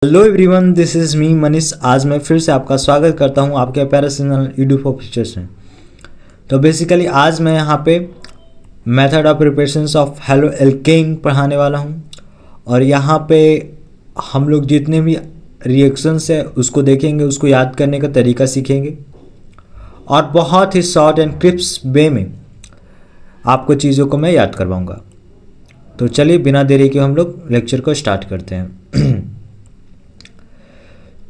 Hello everyone, this is me Manish. आज मैं फिर से आपका स्वागत करता हूं आपके प्यारे चैनल यूट्यूब फॉर फीचर्स में। तो बेसिकली आज मैं यहां पे method of preparations of halo alkane पढ़ाने वाला हूं और यहां पे हम लोग जितने भी रिएक्शंस है उसको देखेंगे, उसको याद करने का तरीका सीखेंगे और बहुत ही शॉर्ट एंड क्रिप्स वे में आपको चीज़ों को मैं याद करवाऊँगा। तो चलिए बिना देरी के हम लोग लेक्चर को स्टार्ट करते हैं।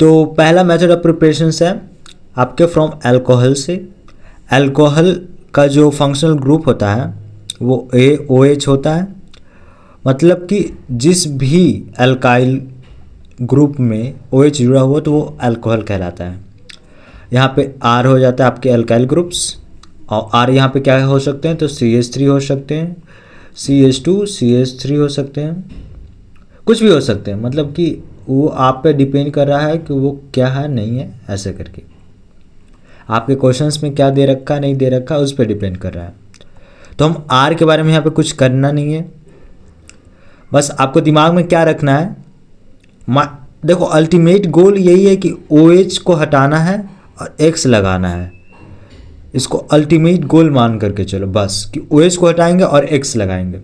तो पहला मेथड ऑफ प्रिपरेशन है आपके फ्रॉम अल्कोहल से। अल्कोहल का जो फंक्शनल ग्रुप होता है वो OH होता है, मतलब कि जिस भी अल्काइल ग्रुप में OH जुड़ा हुआ तो वो अल्कोहल कहलाता है। यहाँ पे R हो जाता है आपके अल्काइल ग्रुप्स और R यहाँ पे क्या हो सकते हैं, तो CH3 हो सकते हैं, CH2 CH3 हो सकते हैं, कुछ भी हो सकते हैं, मतलब कि वो आप पे डिपेंड कर रहा है कि वो क्या है नहीं है, ऐसे करके आपके क्वेश्चंस में क्या दे रखा है नहीं दे रखा है उस पर डिपेंड कर रहा है। तो हम आर के बारे में यहाँ पे कुछ करना नहीं है, बस आपको दिमाग में क्या रखना है। देखो अल्टीमेट गोल यही है कि OH को हटाना है और X लगाना है। इसको अल्टीमेट गोल मान करके चलो बस कि OH को हटाएंगे और X लगाएंगे,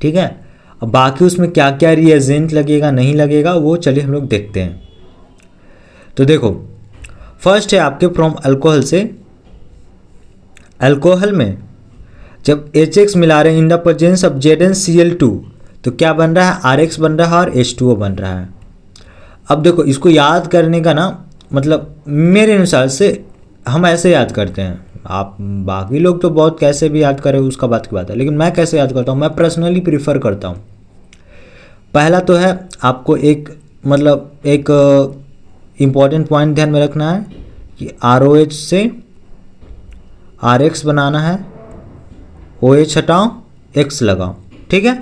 ठीक है। अब बाकी उसमें क्या क्या रिएजेंट लगेगा नहीं लगेगा वो चलिए हम लोग देखते हैं। तो देखो फर्स्ट है आपके फ्रॉम अल्कोहल से। अल्कोहल में जब HX मिला रहे हैं इन द प्रेजेंस ऑफ ZnCl2 तो क्या बन रहा है, RX बन रहा है और H2O बन रहा है। अब देखो इसको याद करने का ना, मतलब मेरे अनुसार से हम ऐसे याद करते हैं, आप बाकी लोग तो बहुत कैसे भी याद करें उसका बात की बात है, लेकिन मैं कैसे याद करता हूँ, मैं पर्सनली प्रीफर करता हूँ। पहला तो है आपको एक इम्पॉर्टेंट पॉइंट ध्यान में रखना है कि ROH से RX बनाना है, OH हटाओ X लगाओ, ठीक है।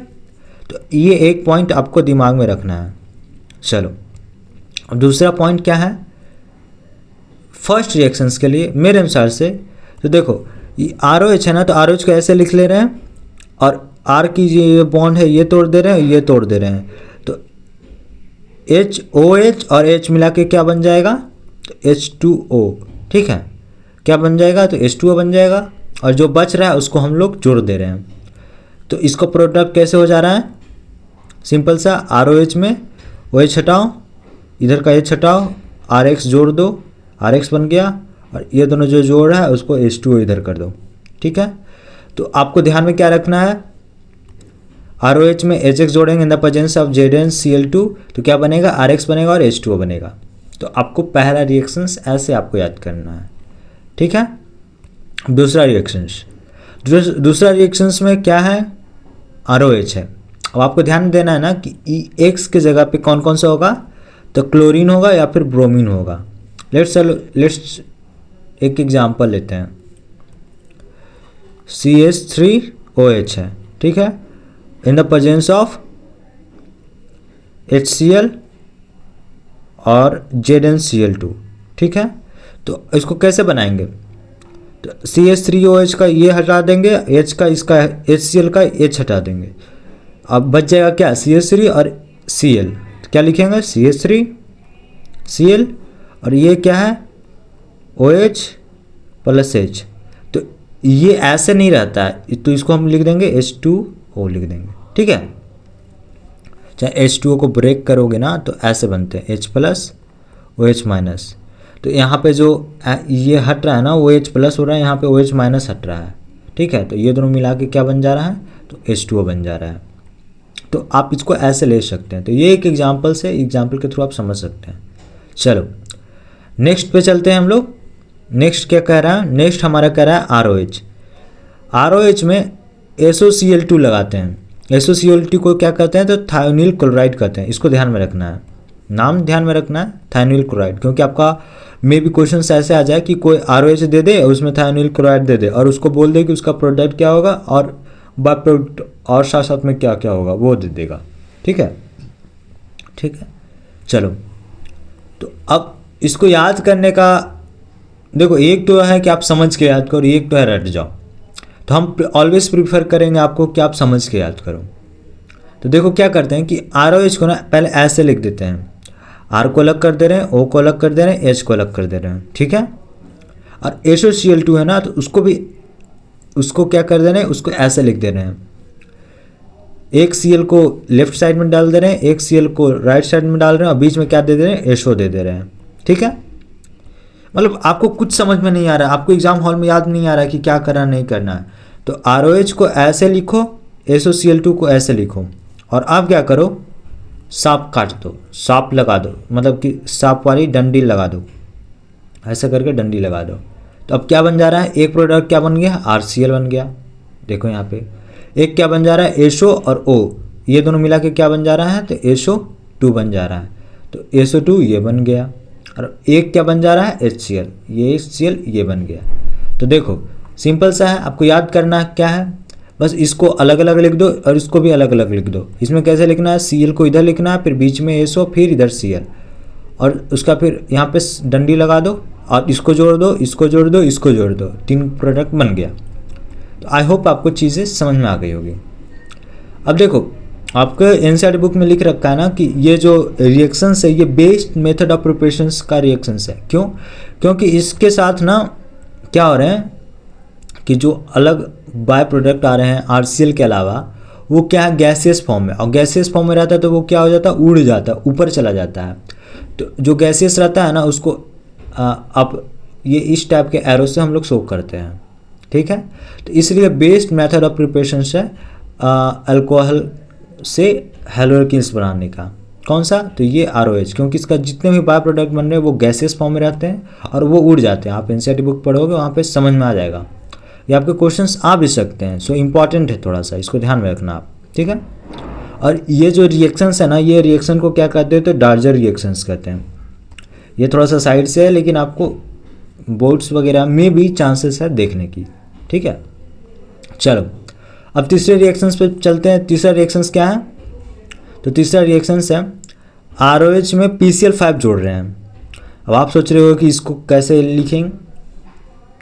तो ये एक पॉइंट आपको दिमाग में रखना है। चलो अब दूसरा पॉइंट क्या है फर्स्ट रिएक्शंस के लिए मेरे अनुसार से। तो देखो ये ROH है ना, तो ROH को ऐसे लिख ले रहे हैं और R की ये बॉन्ड है ये तोड़ दे रहे हैं, ये तोड़ दे रहे हैं, तो OH और H मिला के क्या बन जाएगा, तो H2O, ठीक है। क्या बन जाएगा, तो H2O बन जाएगा और जो बच रहा है उसको हम लोग जोड़ दे रहे हैं। तो इसका प्रोडक्ट कैसे हो जा रहा है, सिंपल सा ROH में OH हटाओ, इधर का H हटाओ, RX जोड़ दो, RX बन गया और ये दोनों जो जोड़ है उसको H2O इधर कर दो, ठीक है। तो आपको ध्यान में क्या रखना है, ROH में HX जोड़ेंगे इन द प्रेजेंस ऑफ ZnCl2 तो क्या बनेगा, RX बनेगा और H2O बनेगा। तो आपको पहला रिएक्शंस ऐसे आपको याद करना है, ठीक है। दूसरा रिएक्शंस में क्या है, ROH है। अब आपको ध्यान देना है ना कि X के जगह पे कौन कौन सा होगा, तो क्लोरीन होगा या फिर ब्रोमीन होगा। लेट्स एक एग्जाम्पल लेते हैं, CH3OH है, ठीक है, इन द प्रेजेंस ऑफ HCl और ZnCl2, ठीक है। तो इसको कैसे बनाएंगे, तो CH3OH का ये हटा देंगे, H का इसका HCl का H हटा देंगे, अब बच जाएगा क्या, CH3 और Cl। तो क्या लिखेंगे, CH3Cl और ये क्या है OH प्लस H। तो ये ऐसे नहीं रहता है, तो इसको हम लिख देंगे H2O लिख देंगे, ठीक है। चाहे H2O को ब्रेक करोगे ना तो ऐसे बनते हैं H प्लस OH माइनस। तो यहाँ पे जो ये हट रहा है ना OH प्लस हो रहा है, यहाँ पे OH माइनस हट रहा है, ठीक है। तो ये दोनों मिला के क्या बन जा रहा है, तो H2O बन जा रहा है। तो आप इसको ऐसे ले सकते हैं। तो ये एक एग्जाम्पल के थ्रू आप समझ सकते हैं। चलो नेक्स्ट पे चलते हैं हम लोग। नेक्स्ट क्या कह रहा है, नेक्स्ट हमारा कह रहा है ROH में SOCl2 लगाते हैं। SOCl2 को क्या कहते हैं, तो थायोनिल क्लोराइड कहते हैं। इसको ध्यान में रखना है, नाम ध्यान में रखना है थायोनिल क्लोराइड, क्योंकि आपका मे भी क्वेश्चन ऐसे आ जाए कि कोई ROH दे दे उसमें थायोनिल क्लोराइड दे दे और उसको बोल दे कि उसका प्रोडक्ट क्या होगा और बाय प्रोडक्ट और साथ साथ में क्या क्या होगा वो दे देगा, ठीक है। चलो तो अब इसको याद करने का देखो, एक तो है कि आप समझ के याद करो, एक तो है रट जाओ। तो हम ऑलवेज प्रीफर करेंगे आपको कि आप समझ के याद करो। तो देखो क्या करते हैं कि ROH को ना पहले ऐसे लिख देते हैं R को अलग कर दे रहे हैं, O को अलग कर दे रहे हैं, H को अलग कर दे रहे हैं, ठीक है। और HOCl2 है ना, तो उसको क्या कर दे रहे हैं, उसको ऐसे लिख दे रहे हैं, एक Cl को लेफ्ट साइड में डाल दे रहे हैं, एक Cl को राइट साइड में डाल रहे हैं, और बीच में क्या दे दे रहे हैं, HO दे रहे हैं, ठीक है। मतलब आपको कुछ समझ में नहीं आ रहा है, आपको एग्जाम हॉल में याद नहीं आ रहा है कि क्या करना नहीं करना है, तो ROH को ऐसे लिखो, SOCl2 को ऐसे लिखो, और आप क्या करो, सांप काट दो, सांप लगा दो, मतलब कि सांप वाली डंडी लगा दो, ऐसा करके डंडी लगा दो। तो अब क्या बन जा रहा है, एक प्रोडक्ट क्या बन गया, RCl बन गया। देखो यहाँ पे एक क्या बन जा रहा है, HO और O, ये दोनों मिला के क्या बन जा रहा है, तो SO2 बन जा रहा है। तो SO2 ये बन गया, और एक क्या बन जा रहा है, HCl, ये HCl ये बन गया। तो देखो सिंपल सा है, आपको याद करना क्या है, बस इसको अलग अलग लिख दो और इसको भी अलग अलग लिख दो। इसमें कैसे लिखना है, Cl को इधर लिखना है, फिर बीच में SO, फिर इधर Cl, और उसका फिर यहाँ पे डंडी लगा दो, और इसको जोड़ दो, इसको जोड़ दो, इसको जोड़ दो, 3 प्रोडक्ट बन गया। तो आई होप आपको चीज़ें समझ में आ गई होगी। अब देखो आपके एनसीईआरटी बुक में लिख रखा है ना कि ये जो रिएक्शंस है ये बेस्ड मेथड ऑफ प्रिपरेशंस का रिएक्शंस है। क्यों? क्योंकि इसके साथ ना क्या हो रहे हैं कि जो अलग बाय प्रोडक्ट आ रहे हैं RCl के अलावा, वो क्या है, गैसियस फॉर्म में, और गैसियस फॉर्म में रहता है तो वो क्या हो जाता है, उड़ जाता है, ऊपर चला जाता है। तो जो गैसियस रहता है ना उसको अब ये इस टाइप के एरो से हम लोग शो करते हैं, ठीक है। तो इसलिए बेस्ड मेथड ऑफ प्रिपरेशन है अल्कोहल से हैलोकिन्स बनाने का। कौन सा, तो ये ROH, क्योंकि इसका जितने भी बाय प्रोडक्ट बन रहे हैं वो गैसियस फॉर्म में रहते हैं और वो उड़ जाते हैं। आप एनसीईआरटी बुक पढ़ोगे वहाँ पे समझ में आ जाएगा, ये आपके क्वेश्चंस आ भी सकते हैं, सो इम्पॉर्टेंट है थोड़ा सा, इसको ध्यान में रखना आप, ठीक है। और ये जो रिएक्शंस है ना, ये रिएक्शन को क्या कहते हैं, तो डार्जर रिएक्शंस कहते हैं। ये थोड़ा सा साइड से है, लेकिन आपको बोर्ड्स वगैरह में भी चांसेस है देखने की, ठीक है। चलो अब तीसरे रिएक्शंस पे चलते हैं। तीसरा रिएक्शंस क्या है, तो तीसरा रिएक्शंस है ROH में PCl5 जोड़ रहे हैं। अब आप सोच रहे हो कि इसको कैसे लिखेंगे,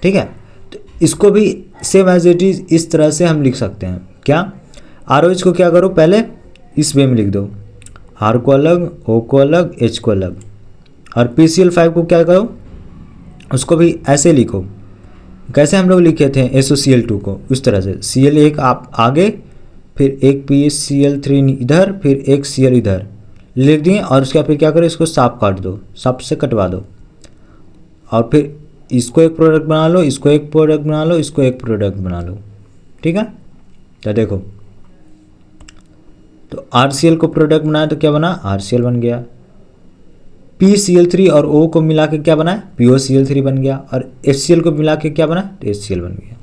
ठीक है। तो इसको भी सेम एज इट इज इस तरह से हम लिख सकते हैं। क्या, ROH को क्या करो, पहले इस वे में लिख दो, R को अलग, O को अलग, H को अलग, और PCl5 को क्या करो, उसको भी ऐसे लिखो। कैसे हम लोग लिखे थे SOCl2 को, उस तरह से Cl एक आप आगे, फिर एक PCl3 इधर, फिर एक Cl इधर लिख दिए, और उसके बाद फिर क्या करो, इसको सांप काट दो, सांप से कटवा दो, और फिर इसको एक प्रोडक्ट बना लो, इसको एक प्रोडक्ट बना लो, इसको एक प्रोडक्ट बना लो, ठीक है। तो देखो, तो RCl को प्रोडक्ट बनाया तो क्या बना, RCl बन गया। PCl3 और O को मिला के क्या बना, POCl3 बन गया, और HCl को मिला के क्या बना, तो HCl बन गया।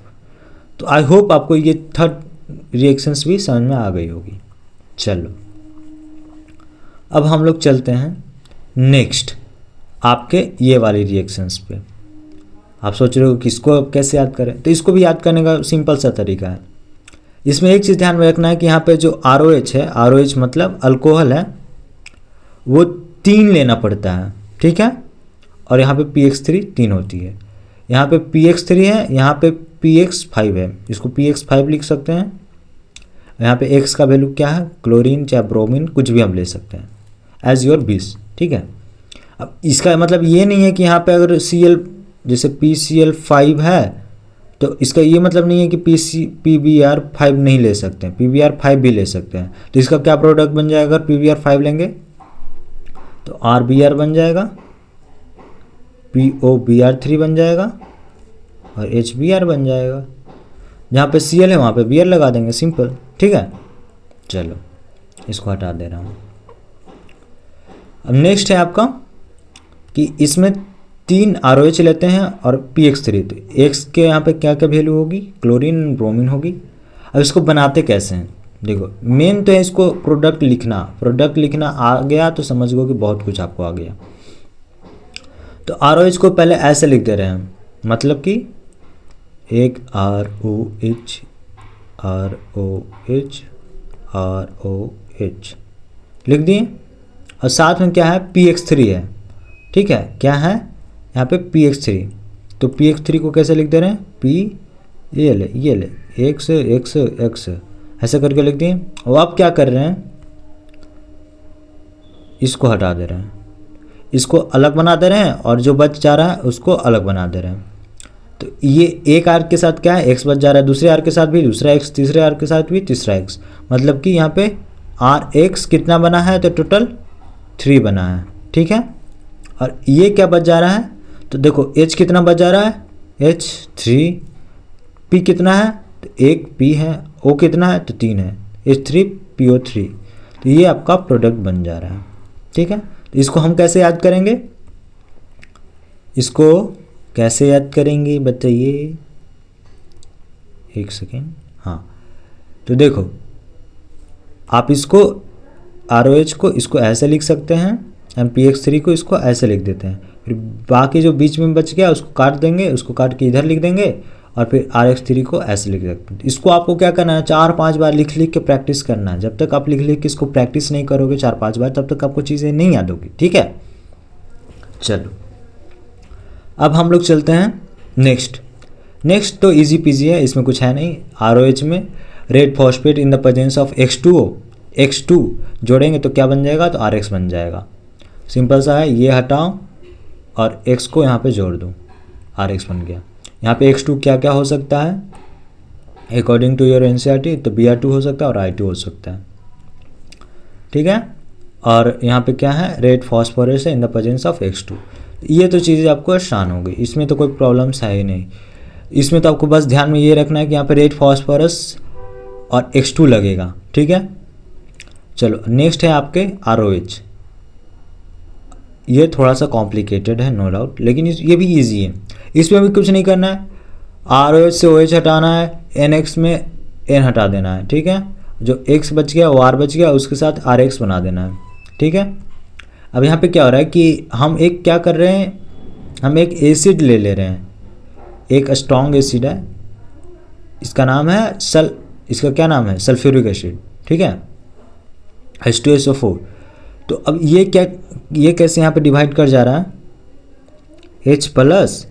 तो आई होप आपको ये थर्ड रिएक्शंस भी समझ में आ गई होगी। चलो अब हम लोग चलते हैं नेक्स्ट आपके ये वाली रिएक्शंस पे। आप सोच रहे हो कि इसको कैसे याद करें, तो इसको भी याद करने का सिंपल सा तरीका है। इसमें एक चीज़ ध्यान में रखना है कि यहाँ पे जो ROH है, ROH मतलब अल्कोहल है, वो 3 लेना पड़ता है, ठीक है। और यहाँ पे PX3 3 होती है, यहाँ पे PX3 है, यहाँ पे PX5 है, इसको PX5 लिख सकते हैं। यहाँ पे X का वैल्यू क्या है, क्लोरीन चाहे ब्रोमीन कुछ भी हम ले सकते हैं, एज योर विश, ठीक है। अब इसका मतलब ये नहीं है कि यहाँ पे अगर Cl जैसे PCl5 है तो इसका ये मतलब नहीं है कि PBr5 नहीं ले सकते हैं, PBr5 भी ले सकते हैं। तो इसका क्या प्रोडक्ट बन जाएगा, अगर PBr5 लेंगे तो RBr बन जाएगा, POBr3 बन जाएगा, और HBr बन जाएगा। जहाँ पे Cl है वहाँ पे Br लगा देंगे, सिंपल, ठीक है। चलो इसको हटा दे रहा हूँ। अब नेक्स्ट है आपका कि इसमें 3 ROH लेते हैं और PX3, तो X के यहाँ पे क्या क्या वैल्यू होगी, क्लोरीन ब्रोमीन होगी। अब इसको बनाते कैसे हैं, देखो मेन तो है इसको प्रोडक्ट लिखना आ गया तो समझ लो कि बहुत कुछ आपको आ गया। तो ROH को पहले ऐसे लिख दे रहे हैं, मतलब कि एक ROH लिख दिए, और साथ में क्या है, PX3 है, ठीक है। क्या है यहाँ पे PX3, तो PX3 को कैसे लिख दे रहे हैं, ये ले X ऐसे करके लिख दिए। और आप क्या कर रहे हैं, इसको हटा दे रहे हैं, इसको अलग बना दे रहे हैं और जो बच जा रहा है उसको अलग बना दे रहे हैं। तो ये एक आर्क के साथ क्या है, एक्स बच जा रहा है, दूसरे आर्क के साथ भी दूसरा एक्स, तीसरे आर्क के साथ भी तीसरा एक्स, मतलब कि यहाँ पे आर एक्स कितना बना है, तो टोटल 3 बना है, ठीक है। और ये क्या बच जा रहा है, तो देखो एच कितना बच जा रहा है, एच 3, पी कितना है, तो एक पी है, ओ कितना है, तो 3 है, H3 PO3। तो ये आपका प्रोडक्ट बन जा रहा है, ठीक है। तो इसको हम कैसे याद करेंगे, इसको कैसे याद करेंगे बताइए, एक सेकेंड। हाँ, तो देखो आप इसको ROH को इसको ऐसे लिख सकते हैं, MPX3 को इसको ऐसे लिख देते हैं, फिर बाकी जो बीच में बच गया उसको काट देंगे, उसको काट के इधर लिख देंगे, और फिर RX3 को ऐसे लिख सकते हैं। इसको आपको क्या करना है, 4-5 बार लिख लिख के प्रैक्टिस करना है। जब तक आप लिख लिख के इसको प्रैक्टिस नहीं करोगे 4-5 बार, तब तक आपको चीज़ें नहीं याद होगी, ठीक है। चलो अब हम लोग चलते हैं नेक्स्ट तो इजी पीजी है, इसमें कुछ है नहीं। ROH में red phosphate in the presence of X2 जोड़ेंगे तो क्या बन जाएगा, तो RX बन जाएगा। सिंपल सा है, ये हटाओ और X को यहाँ पे जोड़ दो, RX बन गया। यहाँ पे X2 क्या क्या हो सकता है अकॉर्डिंग टू योर NCERT, तो Br2 हो सकता है और I2 हो सकता है, ठीक है। और यहाँ पे क्या है, रेड फॉस्फोरस है इन द प्रेजेंस ऑफ X2। ये तो चीज़ें आपको आसान हो गई, इसमें तो कोई प्रॉब्लम्स है ही नहीं। इसमें तो आपको बस ध्यान में ये रखना है कि यहाँ पे रेड फॉस्फोरस और X2 लगेगा, ठीक है। चलो नेक्स्ट है आपके ROH। ये थोड़ा सा कॉम्प्लिकेटेड है नो डाउट, लेकिन ये भी इजी है, इसमें भी कुछ नहीं करना है। ROH से OH हटाना है, NX में N हटा देना है, ठीक है। जो X बच गया वो R बच गया, उसके साथ RX बना देना है, ठीक है। अब यहाँ पे क्या हो रहा है कि हम एक क्या कर रहे हैं, हम एक एसिड ले रहे हैं, एक स्ट्रॉन्ग एसिड है, इसका नाम है इसका क्या नाम है, सल्फ्यूरिक एसिड, ठीक है, H2SO4। तो अब ये कैसे यहाँ पे डिवाइड कर जा रहा है, H प्लस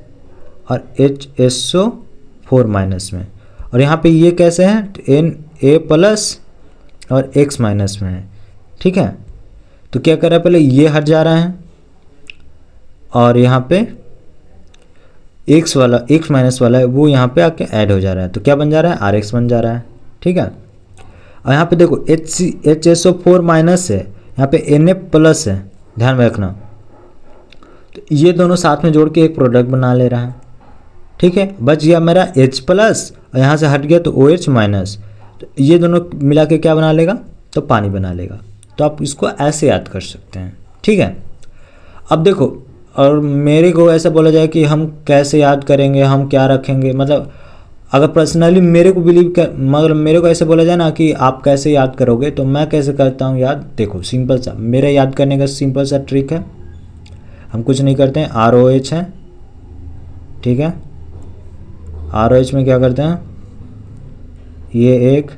और HSO4 माइनस में, और यहाँ पे ये कैसे है, Na प्लस और X माइनस में है, ठीक है। तो क्या कर रहा है, पहले ये हट जा रहा है और यहाँ पे X माइनस वाला है वो यहाँ पे आके ऐड हो जा रहा है, तो क्या बन जा रहा है, RX बन जा रहा है, ठीक है। और यहाँ पे देखो HSO4 माइनस है, यहाँ पे Na प्लस है, ध्यान में रखना। तो ये दोनों साथ में जोड़ के एक प्रोडक्ट बना ले रहा है, ठीक है। बच गया मेरा H प्लस और यहाँ से हट गया तो OH माइनस, तो ये दोनों मिला के क्या बना लेगा, तो पानी बना लेगा। तो आप इसको ऐसे याद कर सकते हैं, ठीक है। अब देखो, और मेरे को ऐसा बोला जाए कि हम कैसे याद करेंगे, हम क्या रखेंगे, मतलब अगर पर्सनली मेरे को मगर मेरे को ऐसे बोला जाए ना कि आप कैसे याद करोगे, तो मैं कैसे करता हूँ याद, देखो सिंपल सा मेरा याद करने का सिंपल सा ट्रिक है। हम कुछ नहीं करते हैं, ROH है, ठीक है। ROH में क्या करते हैं, ये 1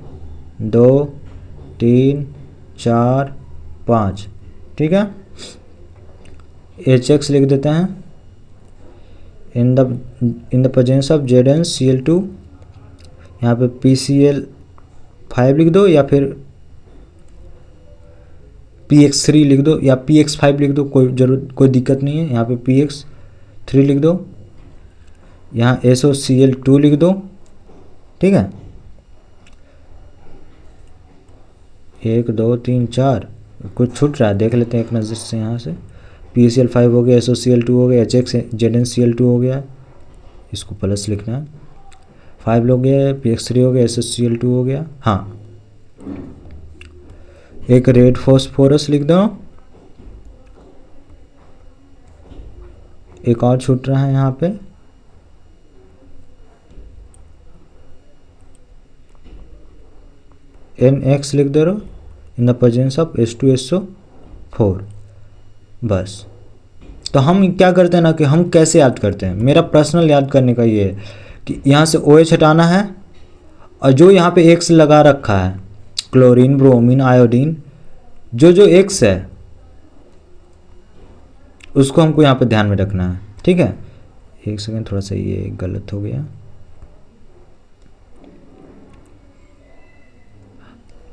2 3 4 5, ठीक है। HX लिख देते हैं इन द प्रेजेंस ऑफ ZnCl2, यहाँ पे PCl5 लिख दो या फिर PX3 लिख दो या PX5 लिख दो, कोई दिक्कत नहीं है। यहाँ पे PX3 लिख दो, यहाँ SOCl2 लिख दो, ठीक है। 1 2 3 4, कुछ छूट रहा है देख लेते हैं एक नज़र से। यहाँ से PCl5 हो गया, SOCl2 हो गया, HX ZnCl2 हो गया, इसको प्लस लिखना है, 5 हो गया, PX3 हो गया, SOCl2 हो गया। हाँ, एक रेड फॉस्फोरस लिख दो, एक और छूट रहा है यहाँ पे, NX लिख दे रहो इन द प्रेजेंस ऑफ H2SO4। बस। तो हम क्या करते हैं ना कि हम कैसे याद करते हैं, मेरा पर्सनल याद करने का ये है कि यहाँ से OH हटाना है और जो यहाँ पे X लगा रखा है, क्लोरीन ब्रोमीन आयोडीन, जो X है उसको हमको यहाँ पे ध्यान में रखना है, ठीक है। एक सेकेंड, थोड़ा सा ये गलत हो गया,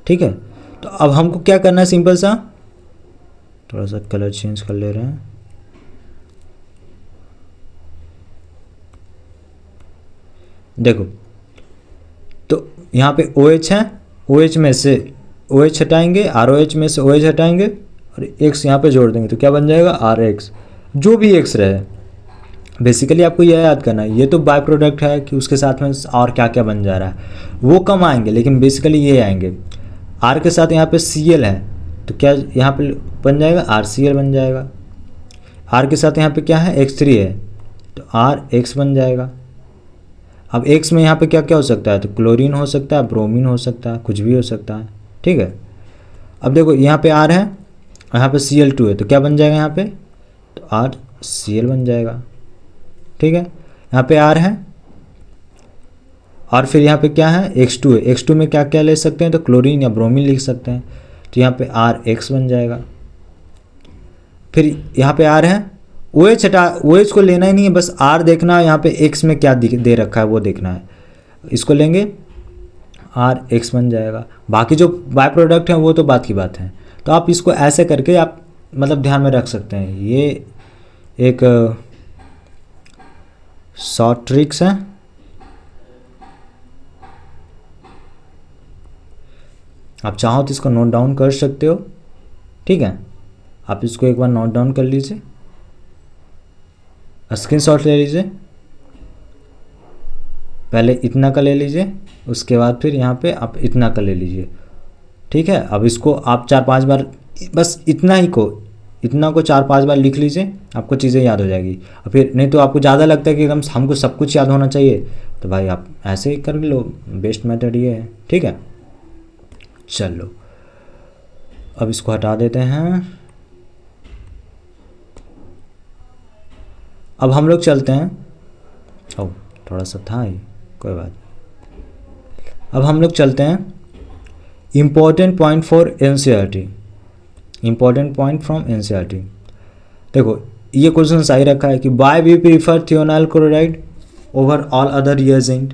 ठीक है। तो अब हमको क्या करना है, सिंपल सा थोड़ा सा कलर चेंज कर ले रहे हैं, देखो तो यहाँ पे OH है, OH में से OH हटाएंगे, ROH में से OH हटाएंगे और X यहाँ पे जोड़ देंगे तो क्या बन जाएगा RH, जो भी X रहे। बेसिकली आपको यह याद करना है, ये तो बाय प्रोडक्ट है कि उसके साथ में और क्या क्या बन जा रहा है वो कम आएंगे, लेकिन बेसिकली ये आएंगे। R के साथ यहाँ पे Cl है तो क्या यहाँ पे बन जाएगा RCl बन जाएगा। R के साथ यहाँ पे क्या है X3 है तो RX बन जाएगा। अब X में यहाँ पे क्या क्या हो सकता है, तो क्लोरीन हो सकता है, ब्रोमीन हो सकता है, कुछ भी हो सकता है, ठीक है। अब देखो यहाँ पे R है, यहाँ पे Cl2 है तो क्या बन जाएगा यहाँ पे, तो RCl बन जाएगा, ठीक है। यहाँ पे R है और फिर यहाँ पे क्या है X2 है, X2 में क्या क्या ले सकते हैं, तो क्लोरीन या ब्रोमीन लिख सकते हैं तो यहाँ पे RX बन जाएगा। फिर यहाँ पे R है, OH हटा, OH को लेना ही नहीं है, बस R देखना है यहाँ पे X में क्या दे रखा है वो देखना है, इसको लेंगे RX बन जाएगा। बाकी जो बाय प्रोडक्ट है वो तो बात की बात है। तो आप इसको ऐसे करके आप मतलब ध्यान में रख सकते हैं, ये एक शॉर्ट ट्रिक्स है। आप चाहो तो इसको नोट डाउन कर सकते हो, ठीक है। आप इसको एक बार नोट डाउन कर लीजिए, स्क्रीनशॉट ले लीजिए, पहले इतना का ले लीजिए, उसके बाद फिर यहाँ पे आप इतना का ले लीजिए, ठीक है। अब इसको आप 4-5 बार, बस इतना को 4-5 बार लिख लीजिए, आपको चीज़ें याद हो जाएगी। और फिर नहीं तो आपको ज़्यादा लगता है कि एकदम हमको सब कुछ याद होना चाहिए, तो भाई आप ऐसे ही कर लो, बेस्ट मेथड ये है, ठीक है। चलो अब इसको हटा देते हैं। अब हम लोग चलते हैं, थोड़ा सा था ही, कोई बात। अब हम लोग चलते हैं important point for NCERT, important point from NCERT। देखो ये क्वेश्चन सही रखा है कि why we prefer thionyl chloride over all other reagent,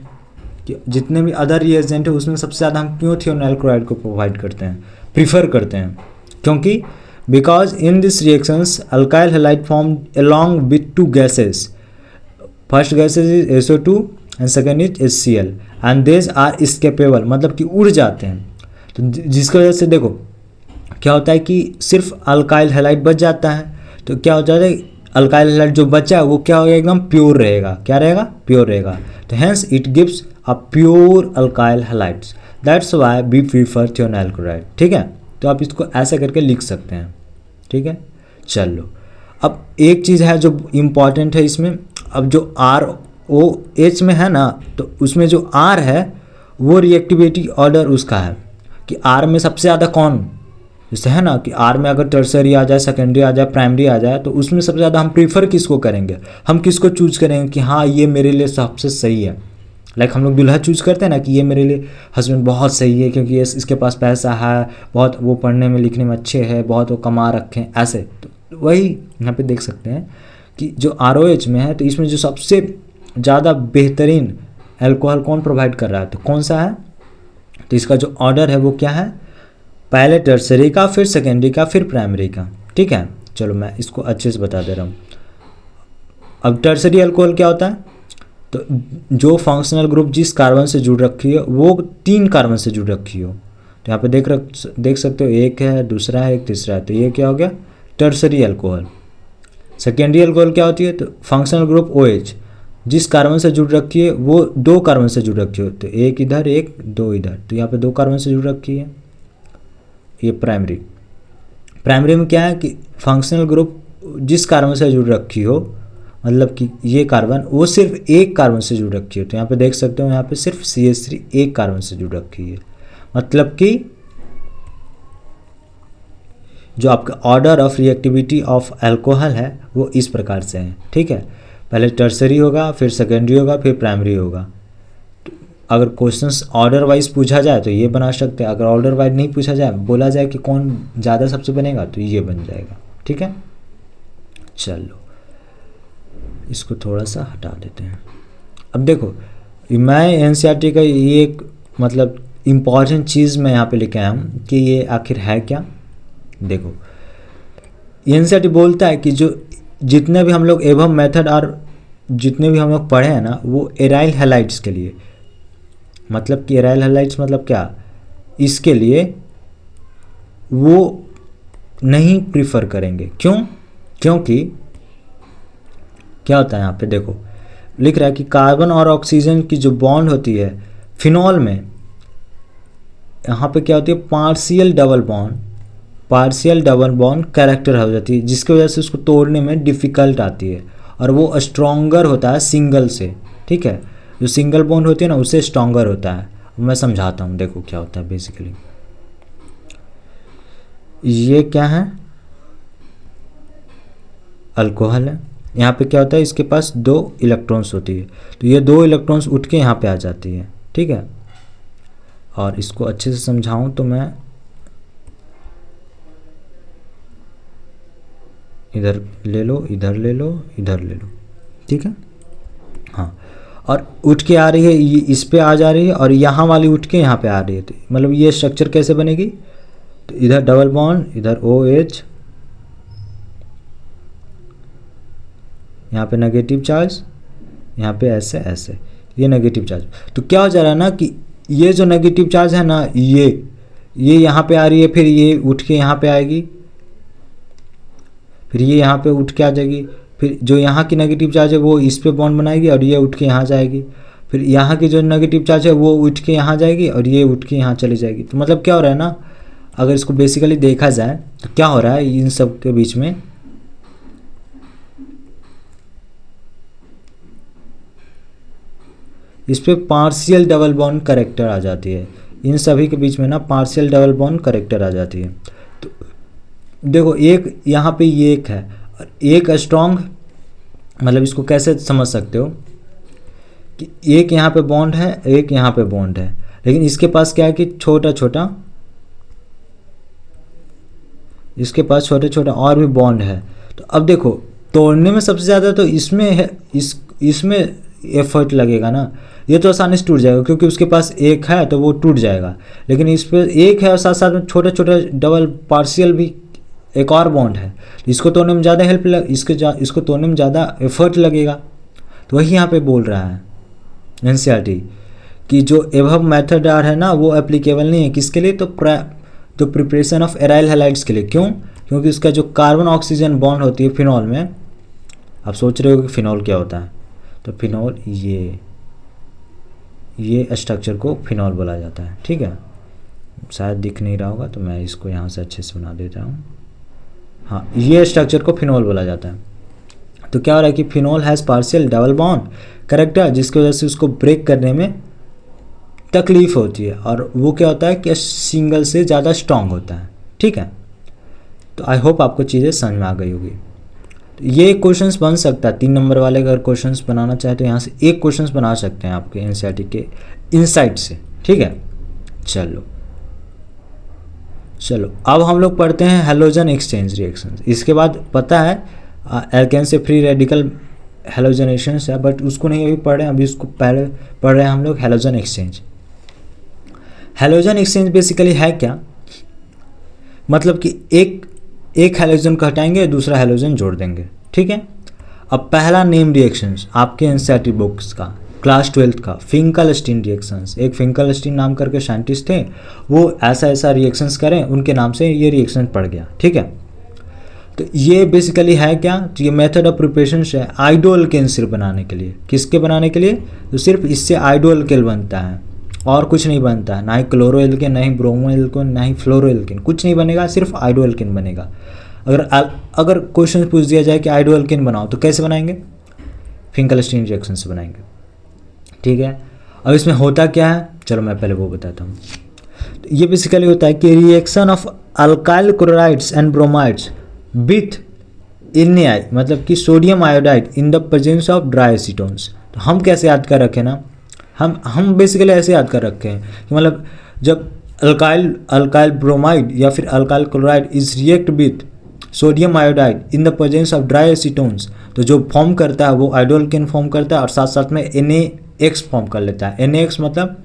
कि जितने भी अदर रिएजेंट है उसमें सबसे ज़्यादा हम क्यों थियोनाइल क्लोराइड को प्रोवाइड करते हैं, प्रीफर करते हैं, क्योंकि because in this reactions alkyl halide form along with 2 gases, first gases is SO2 and second is HCl and these are escapable, मतलब कि उड़ जाते हैं। तो जिसकी वजह से देखो क्या होता है कि सिर्फ अल्काइल हैलाइड बच जाता है, तो क्या हो जाता है अल्काइल हैलाइड जो बचा है वो क्या होगा, एकदम प्योर रहेगा, क्या रहेगा, प्योर रहेगा। तो hence it gives a pure alkyl halides, that's why we prefer thionyl chloride, ठीक है। तो आप इसको ऐसे करके लिख सकते हैं, ठीक है। चलो अब एक चीज़ है जो इम्पॉर्टेंट है इसमें, अब जो ROH में है ना, तो उसमें जो R है वो रिएक्टिविटी ऑर्डर उसका है कि R में सबसे ज़्यादा कौन, जैसे है ना कि R में अगर टर्सरी आ जाए, सेकेंडरी आ जाए, प्राइमरी आ जाए, तो उसमें सबसे ज़्यादा हम प्रीफर किसको करेंगे, हम किसको चूज करेंगे कि हाँ ये मेरे लिए सबसे सही है। लाइक हम लोग दूल्हा चूज करते हैं ना कि ये मेरे लिए हस्बैंड बहुत सही है क्योंकि ये इसके पास पैसा है, बहुत वो पढ़ने में लिखने में अच्छे है, बहुत वो कमा रखे हैं, ऐसे। तो वही यहाँ पे देख सकते हैं कि जो ROH में है तो इसमें जो सबसे ज़्यादा बेहतरीन एल्कोहल कौन प्रोवाइड कर रहा है, तो कौन सा है, तो इसका जो ऑर्डर है वो क्या है, पहले टर्सरी का, फिर सेकेंडरी का, फिर प्राइमरी का, ठीक है। चलो मैं इसको अच्छे से बता दे रहा हूँ। अब टर्सरी अल्कोहल क्या होता है, तो जो फंक्शनल ग्रुप जिस कार्बन से जुड़ रखी है वो 3 कार्बन से जुड़ रखी हो, तो यहाँ पे देख सकते हो, एक है, दूसरा है, एक तीसरा है, तो ये क्या हो गया टर्सरी अल्कोहल। सेकेंडरी अल्कोहल क्या होती है, तो फंक्शनल ग्रुप OH जिस कार्बन से जुड़ रखी है वो 2 कार्बन से जुड़ रखी हो, तो एक इधर, एक 2 इधर, तो यहाँ पे 2 कार्बन से जुड़ रखी है, ये प्राइमरी में क्या है कि फंक्शनल ग्रुप जिस कार्बन से जुड़ रखी हो, मतलब कि ये कार्बन वो सिर्फ एक कार्बन से जुड़ रखी हो, तो यहाँ पे देख सकते हो यहाँ पे सिर्फ CH3 एक कार्बन से जुड़ रखी है, मतलब कि जो आपका order of reactivity of alcohol है वो इस प्रकार से है, ठीक है। पहले टर्सरी होगा, फिर सेकेंडरी होगा, फिर प्राइमरी होगा। तो अगर क्वेश्चंस ऑर्डर वाइज पूछा जाए तो ये बना सकते हैं, अगर ऑर्डर वाइज नहीं पूछा जाए, बोला जाए कि कौन ज़्यादा सबसे बनेगा, तो ये बन जाएगा, ठीक है। चलो इसको थोड़ा सा हटा देते हैं। अब देखो मैं NCERT का ये एक मतलब इम्पॉर्टेंट चीज़ मैं यहाँ पे लेके आया हूँ कि ये आखिर है क्या। देखो NCERT बोलता है कि जो जितने भी हम लोग एवं मेथड और जितने भी हम लोग पढ़े हैं ना वो एराइल हैलाइड्स के लिए, मतलब कि एराइल हैलाइड्स मतलब क्या, इसके लिए वो नहीं प्रीफर करेंगे। क्यों? क्योंकि क्या होता है यहाँ पे देखो लिख रहा है कि कार्बन और ऑक्सीजन की जो बॉन्ड होती है फिनॉल में, यहाँ पे क्या होती है पार्शियल डबल बॉन्ड कैरेक्टर हो जाती है, जिसकी वजह से उसको तोड़ने में डिफ़िकल्ट आती है और वो स्ट्रॉन्गर होता है सिंगल से। ठीक है, जो सिंगल बॉन्ड होती है ना उससे स्ट्रॉन्गर होता है। मैं समझाता हूँ, देखो क्या होता है बेसिकली। ये क्या है, अल्कोहल है। यहाँ पे क्या होता है, इसके पास 2 इलेक्ट्रॉन्स होती है, तो ये 2 इलेक्ट्रॉन्स उठ के यहाँ पे आ जाती है। ठीक है, और इसको अच्छे से समझाऊं तो मैं इधर ले लो, इधर ले लो, इधर ले लो। ठीक है, हाँ, और उठ के आ रही है, ये इस पे आ जा रही है और यहाँ वाली उठ के यहाँ पे आ रही है। तो मतलब ये स्ट्रक्चर कैसे बनेगी, तो इधर डबल बॉन्ड, इधर OH, यहाँ पे नेगेटिव चार्ज, यहाँ पे ऐसे ऐसे, ये नेगेटिव चार्ज। तो क्या हो जा रहा है ना कि ये जो नेगेटिव चार्ज है ना, ये यहाँ पे आ रही है, फिर ये उठ के यहाँ पे आएगी, फिर ये यहाँ पे उठ के आ जाएगी, फिर जो यहाँ की नेगेटिव चार्ज है वो इस पे बॉन्ड बनाएगी और ये उठ के यहाँ जाएगी, फिर यहाँ की जो नेगेटिव चार्ज है वो उठ के यहाँ जाएगी और ये उठ के यहाँ चली जाएगी। तो मतलब क्या हो रहा है ना, अगर इसको बेसिकली देखा जाए तो क्या हो रहा है इन सब के बीच में, इस पे पार्शियल डबल बॉन्ड करेक्टर आ जाती है। इन सभी के बीच में ना पार्शियल डबल बॉन्ड करेक्टर आ जाती है। तो देखो एक यहाँ पे ये एक है और एक स्ट्रॉन्ग, मतलब इसको कैसे समझ सकते हो कि एक यहाँ पे बॉन्ड है, एक यहाँ पे बॉन्ड है, लेकिन इसके पास क्या है कि छोटा छोटा, इसके पास छोटे छोटे और भी बॉन्ड है। तो अब देखो तोड़ने में सबसे ज़्यादा तो इसमें है, इसमें एफर्ट लगेगा ना। ये तो आसानी से टूट जाएगा क्योंकि उसके पास एक है तो वो टूट जाएगा, लेकिन इस पर एक है और साथ साथ में छोटे छोटे डबल पार्शियल भी एक और बॉन्ड है, तो इसको तोड़ने में ज़्यादा इसको तोड़ने में ज़्यादा एफर्ट लगेगा। तो वही यहाँ पे बोल रहा है NCERT कि जो एबव मेथड आर है ना वो एप्लीकेबल नहीं है किसके लिए, तो प्रिपरेशन ऑफ एराइल हैलाइड्स के लिए। क्यों? क्योंकि उसका जो कार्बन ऑक्सीजन बॉन्ड होती है फिनॉल में, आप सोच रहे हो कि फिनॉल क्या होता है, तो फिनॉल ये स्ट्रक्चर को फिनॉल बोला जाता है। ठीक है, शायद दिख नहीं रहा होगा तो मैं इसको यहाँ से अच्छे से बना देता हूँ। हाँ, ये स्ट्रक्चर को फिनॉल बोला जाता है। तो क्या हो रहा है कि phenol has partial double bond character, जिसकी वजह से उसको ब्रेक करने में तकलीफ होती है और वो क्या होता है कि सिंगल से ज़्यादा स्ट्रांग होता है। ठीक है, तो आई होप आपको चीज़ें समझ में आ गई होगी। तो ये क्वेश्चंस बन सकता है 3 नंबर वाले, अगर क्वेश्चंस बनाना चाहे तो यहाँ से एक क्वेश्चंस बना सकते हैं आपके NCERT के इनसाइट से। ठीक है, चलो अब हम लोग पढ़ते हैं हैलोजन एक्सचेंज रिएक्शंस। इसके बाद पता है एल्केन से फ्री रेडिकल हैलोजनेशंस है, बट उसको नहीं अभी पढ़ रहे हैं, अभी उसको पहले पढ़ रहे हैं हम लोग halogen exchange. Halogen exchange basically है क्या, मतलब कि एक हैलोजन को हटाएंगे दूसरा हैलोजन जोड़ देंगे। ठीक है, अब पहला नेम रिएक्शंस आपके NCERT बुक्स का क्लास 12th का फिंकलस्टीन रिएक्शंस, एक फिंकलस्टीन नाम करके साइंटिस्ट थे, वो ऐसा रिएक्शंस करें, उनके नाम से ये रिएक्शन पड़ गया। ठीक है, तो ये बेसिकली है क्या, तो ये मेथड ऑफ प्रिपरेशन है आइडोअल्केन सिर्फ बनाने के लिए। किसके बनाने के लिए, तो सिर्फ इससे आइडोअल्केन बनता है और कुछ नहीं बनता है, ना ही क्लोरोएल्केन, ना ही ब्रोमोएल्केन, ना ही फ्लोरोएल्केन, कुछ नहीं बनेगा, सिर्फ आइडोअल्केन बनेगा। अगर क्वेश्चन पूछ दिया जाए कि आइडोअल्केन बनाओ तो कैसे बनाएंगे, फिंकलस्टीन रिएक्शन से बनाएंगे। ठीक है, अब इसमें होता क्या है, चलो मैं पहले वो बताता हूँ। तो ये बेसिकली होता है कि reaction of alkyl chlorides and bromides with NaI, मतलब कि sodium iodide in the presence of dry acetones. तो हम कैसे याद कर रखे ना, हम बेसिकली ऐसे याद कर रखे हैं कि मतलब जब अल्काइल ब्रोमाइड या फिर alkyl chloride is react with sodium iodide in the presence of dry acetones, तो जो फॉर्म करता है वो आइडोअल्केन फॉर्म करता है और साथ साथ में NaX फॉर्म कर लेता है। NaX मतलब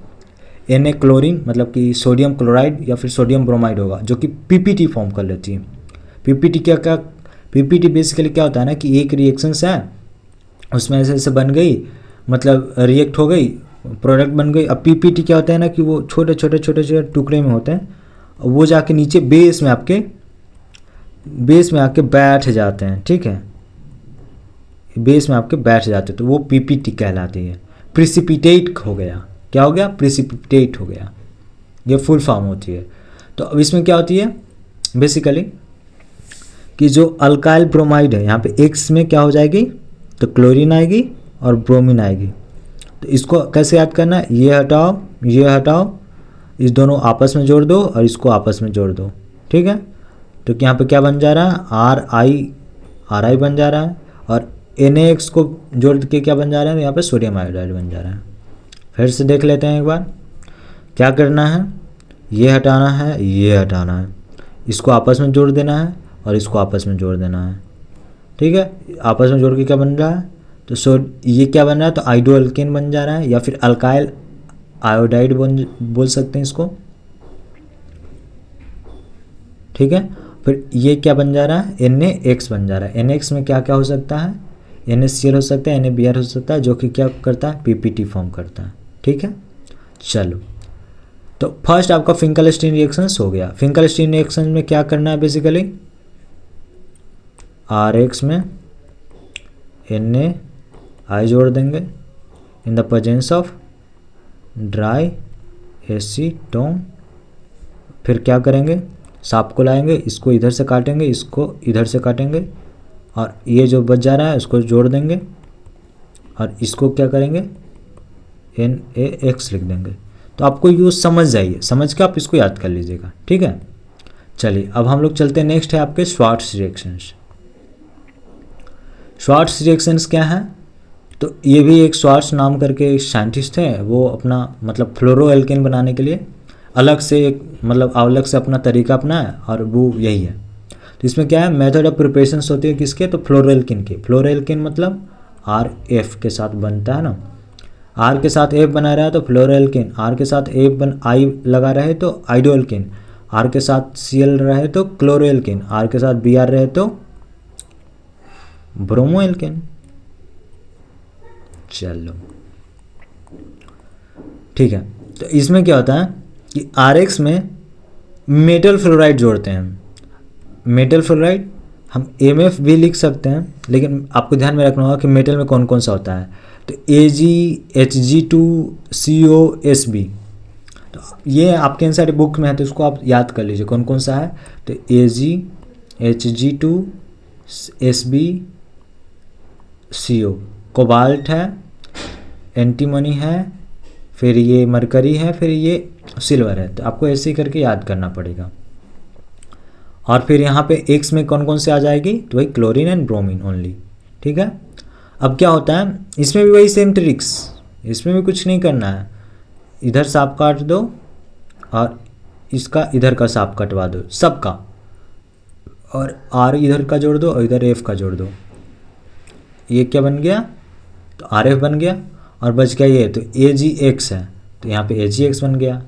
Na क्लोरीन, मतलब कि सोडियम क्लोराइड या फिर सोडियम ब्रोमाइड होगा, जो कि PPT फॉर्म कर लेती है। PPT बेसिकली क्या होता है ना कि एक रिएक्शंस है उसमें ऐसे ऐसे बन गई, मतलब रिएक्ट हो गई, प्रोडक्ट बन गई। अब पीपीटी क्या होता है ना कि वो छोटे छोटे छोटे छोटे टुकड़े में होते हैं, वो जाके नीचे बेस में आके बैठ जाते हैं, ठीक है, बेस में आपके बैठ जाते हैं, तो वो पीपीटी कहलाती है। प्रिसिपिटेट हो गया, क्या हो गया, प्रिसिपिटेट हो गया, ये फुल फॉर्म होती है। तो अब इसमें क्या होती है बेसिकली कि जो अल्काइल ब्रोमाइड है, यहाँ पे एक्स में क्या हो जाएगी, तो क्लोरीन आएगी और ब्रोमीन आएगी। तो इसको कैसे याद करना है, ये हटाओ, इस दोनों आपस में जोड़ दो और इसको आपस में जोड़ दो, ठीक है। तो यहाँ पे क्या बन जा रहा है, आर आई बन जा रहा है, और NaX को जोड़ के क्या बन जा रहा है, यहाँ पे सोडियम आयोडाइड बन जा रहा है। फिर से देख लेते हैं एक बार, क्या करना है, ये हटाना है, इसको आपस में जोड़ देना है और इसको आपस में जोड़ देना है, ठीक है। आपस में जोड़ के क्या बन रहा है, तो ये क्या बन रहा है, तो आइडो अल्केन बन जा रहा है, या फिर अल्काइल आयोडाइड बोल सकते हैं इसको, ठीक है। फिर ये क्या बन जा रहा है, NaX बन जा रहा है। NaX में क्या क्या हो सकता है, NaCl हो सकता है, NaBr हो सकता है, जो कि क्या करता है, PPT फॉर्म करता है, ठीक है। चलो, तो फर्स्ट आपका फिंकलस्टीन रिएक्शंस हो गया। फिंकलस्टीन रिएक्शन में क्या करना है बेसिकली, RX में NaI जोड़ देंगे इन the presence of dry acetone. फिर क्या करेंगे, सांप को लाएंगे, इसको इधर से काटेंगे, इसको इधर से काटेंगे, और ये जो बच जा रहा है उसको जोड़ देंगे, और इसको क्या करेंगे, NaX लिख देंगे। तो आपको यूज समझ जाइए, समझ के आप इसको याद कर लीजिएगा, ठीक है। चलिए अब हम लोग चलते हैं, नेक्स्ट है आपके श्वार्ट्ज रिएक्शंस। श्वार्ट्ज रिएक्शंस क्या है, तो ये भी एक श्वार्ट्ज नाम करके एक साइंटिस्ट है, वो अपना मतलब फ्लोरो एल्केन बनाने के लिए अलग से अपना तरीका अपनाया, और वो यही है। तो इसमें क्या है, मेथड ऑफ प्रिपरेशंस होती है किसके, तो फ्लोरो एल्केन के। फ्लोरो एल्केन मतलब RF के साथ बनता है ना, R के साथ F बना रहा है तो फ्लोरो एल्केन, R के साथ I लगा रहे तो आइडो एल्केन, R के साथ Cl रहे तो क्लोरो एल्केन, R के साथ Br रहे तो ब्रोमो एल्केन। चलो ठीक है, तो इसमें क्या होता है कि RX में मेटल फ्लोराइड जोड़ते हैं। मेटल फ्लोराइड हम MF भी लिख सकते हैं, लेकिन आपको ध्यान में रखना होगा कि मेटल में कौन कौन सा होता है। तो AgHg2COSB, तो ये आपके एनसीईआरटी बुक में है, तो इसको आप याद कर लीजिए कौन कौन सा है। तो AgHg2SbCO कोबाल्ट है, एंटीमनी है, फिर ये मरकरी है, फिर ये सिल्वर है। तो आपको ऐसे ही करके याद करना पड़ेगा। और फिर यहाँ पे X में कौन कौन से आ जाएगी, तो वही क्लोरीन एंड ब्रोमीन ओनली, ठीक है। अब क्या होता है, इसमें भी वही सेम ट्रिक्स, इसमें भी कुछ नहीं करना है, इधर सांप काट दो और इसका इधर का सांप कटवा दो सबका, और R इधर का जोड़ दो और इधर F का जोड़ दो। ये क्या बन गया, तो RF बन गया, और बच गया ये, तो AgX है, तो यहाँ पे AgX बन गया।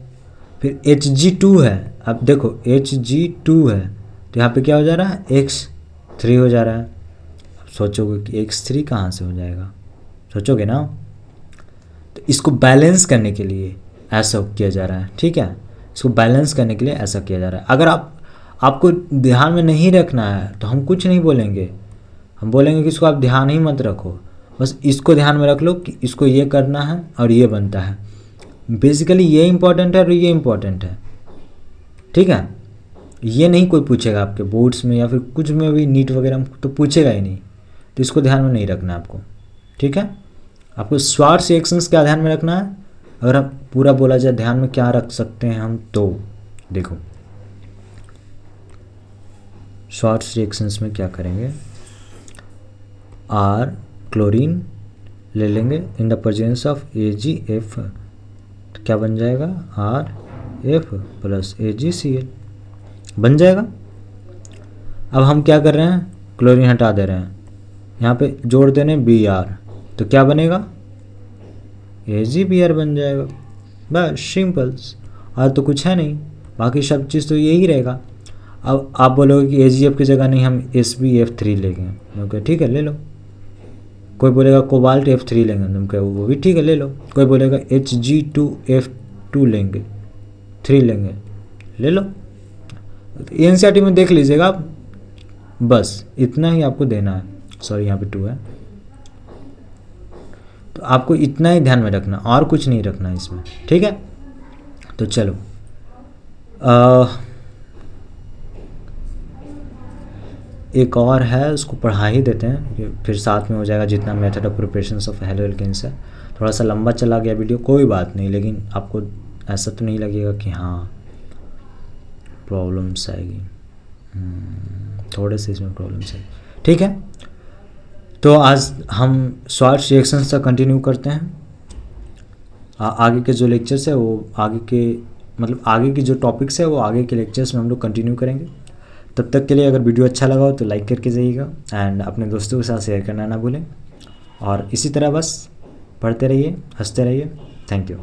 फिर Hg2 है, अब देखो Hg2 है, तो यहाँ पे क्या हो जा रहा है, X3 हो जा रहा है। अब सोचोगे कि X3 कहाँ से हो जाएगा, सोचोगे ना। तो इसको बैलेंस करने के लिए ऐसा किया जा रहा है, ठीक है, इसको बैलेंस करने के लिए ऐसा किया जा रहा है। अगर आपको ध्यान में नहीं रखना है तो हम कुछ नहीं बोलेंगे, हम बोलेंगे कि इसको आप ध्यान ही मत रखो, बस इसको ध्यान में रख लो कि इसको ये करना है और ये बनता है। बेसिकली ये इम्पोर्टेंट है और ये इम्पोर्टेंट है, ठीक है। ये नहीं कोई पूछेगा आपके बोर्ड्स में या फिर कुछ में भी, नीट वगैरह में तो पूछेगा ही नहीं, तो इसको ध्यान में नहीं रखना है आपको, ठीक है। आपको श्वार्ट्ज रिएक्शंस क्या ध्यान में रखना है, अगर आप पूरा बोला जाए ध्यान में क्या रख सकते हैं हम, तो देखो श्वार्ट्ज रिएक्शंस में क्या करेंगे, R क्लोरीन ले लेंगे इन द प्रेजेंस ऑफ AgF, तो क्या बन जाएगा, RF प्लस AgCl बन जाएगा। अब हम क्या कर रहे हैं, क्लोरीन हटा दे रहे हैं, यहाँ पे जोड़ देने Br, तो क्या बनेगा, AgBr बन जाएगा, बस सिंपल्स, और तो कुछ है नहीं, बाकी सब चीज़ तो यही रहेगा। अब आप बोलोगे कि AgF की जगह नहीं हम SbF3 लेंगे, ओके ठीक है ले लो, कोई बोलेगा कोबाल्ट F3 लेंगे, तुम कहो वो भी ठीक है ले लो। कोई बोलेगा Hg2F2 लेंगे, 3 लेंगे, ले लो। एनसीईआरटी में देख लीजिएगा आप, बस इतना ही आपको देना है। सॉरी यहाँ पे 2 है, तो आपको इतना ही ध्यान में रखना, और कुछ नहीं रखना इसमें, ठीक है। तो चलो एक और है, उसको पढ़ा ही देते हैं, फिर साथ में हो जाएगा जितना method of preparation of haloalkanes है। थोड़ा सा लंबा चला गया वीडियो, कोई बात नहीं, लेकिन आपको ऐसा तो नहीं लगेगा कि हाँ प्रॉब्लम्स आएगी, थोड़े से इसमें प्रॉब्लम्स है, ठीक है। तो आज हम शॉर्ट रिएक्शंस तक कंटिन्यू करते हैं। आगे के जो लेक्चर्स है वो आगे के, मतलब आगे की जो टॉपिक्स है वो आगे के लेक्चर्स में हम लोग कंटिन्यू करेंगे। तब तक के लिए अगर वीडियो अच्छा लगा हो तो लाइक करके जाइएगा, एंड अपने दोस्तों के साथ शेयर करना ना भूलें। और इसी तरह बस पढ़ते रहिए, हंसते रहिए। Thank you.